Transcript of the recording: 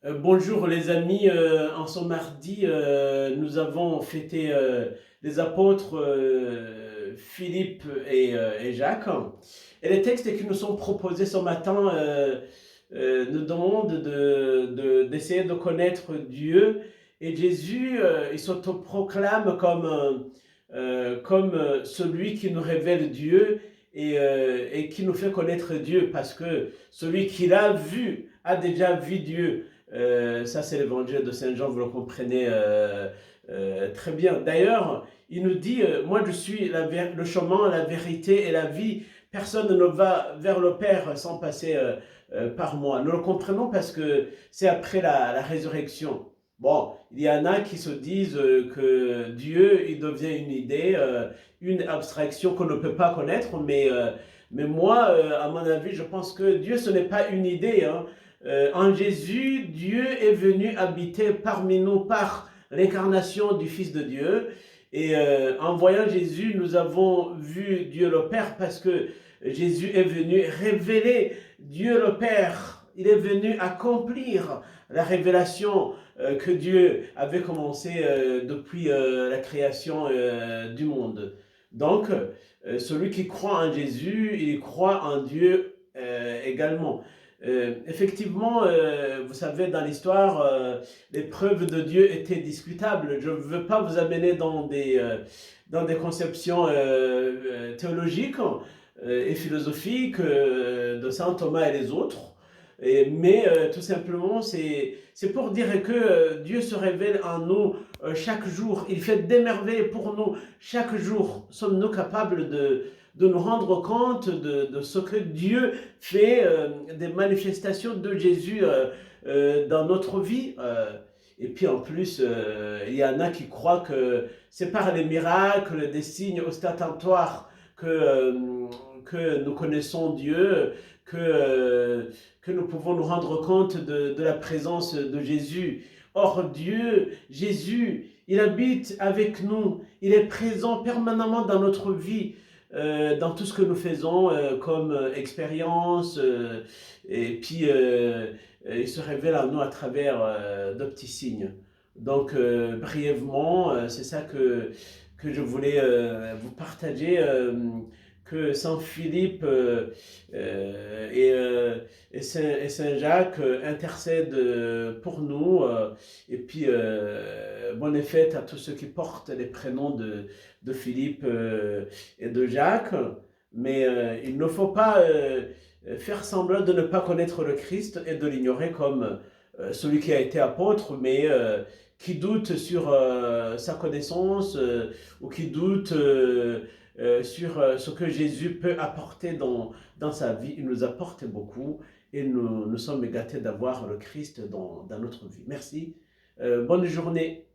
Bonjour les amis, en ce mardi, nous avons fêté les apôtres Philippe et Jacques. Et les textes qui nous sont proposés ce matin nous demandent d'essayer de connaître Dieu. Et Jésus, il s'autoproclame comme celui qui nous révèle Dieu et qui nous fait connaître Dieu, parce que celui qui l'a vu a déjà vu Dieu. Ça, c'est l'évangile de Saint Jean, vous le comprenez très bien. D'ailleurs, il nous dit, moi je suis le chemin, la vérité et la vie. Personne ne va vers le Père sans passer par moi. Nous le comprenons parce que c'est après la résurrection. Bon, il y en a qui se disent que Dieu, il devient une idée, une abstraction qu'on ne peut pas connaître, mais moi, à mon avis, je pense que Dieu, ce n'est pas une idée, hein. En Jésus, Dieu est venu habiter parmi nous par l'incarnation du Fils de Dieu. Et en voyant Jésus, nous avons vu Dieu le Père, parce que Jésus est venu révéler Dieu le Père. Il est venu accomplir la révélation que Dieu avait commencé depuis la création du monde. Donc, celui qui croit en Jésus, il croit en Dieu également. Effectivement, vous savez, dans l'histoire, les preuves de Dieu étaient discutables. Je ne veux pas vous amener dans des conceptions théologiques et philosophiques de saint Thomas et les autres. Mais tout simplement, c'est pour dire que Dieu se révèle en nous chaque jour. Il fait des merveilles pour nous chaque jour. Sommes-nous capables de nous rendre compte de ce que Dieu fait, des manifestations de Jésus dans notre vie? Et puis en plus, il y en a qui croient que c'est par les miracles, des signes ostentatoires que nous connaissons Dieu, que nous pouvons nous rendre compte de la présence de Jésus. Or, Dieu, Jésus, il habite avec nous, il est présent permanemment dans notre vie, dans tout ce que nous faisons comme expérience, et puis il se révèle à nous à travers de petits signes. Donc, brièvement, c'est ça que je voulais vous partager. Que Saint Philippe et Saint Jacques intercèdent pour nous. Et puis, bonne fête à tous ceux qui portent les prénoms de Philippe et de Jacques. Mais il ne faut pas faire semblant de ne pas connaître le Christ et de l'ignorer comme celui qui a été apôtre, mais qui doute sur sa connaissance ou qui doute sur ce que Jésus peut apporter dans sa vie. Il nous apporte beaucoup et nous sommes gâtés d'avoir le Christ dans notre vie. Merci. Bonne journée.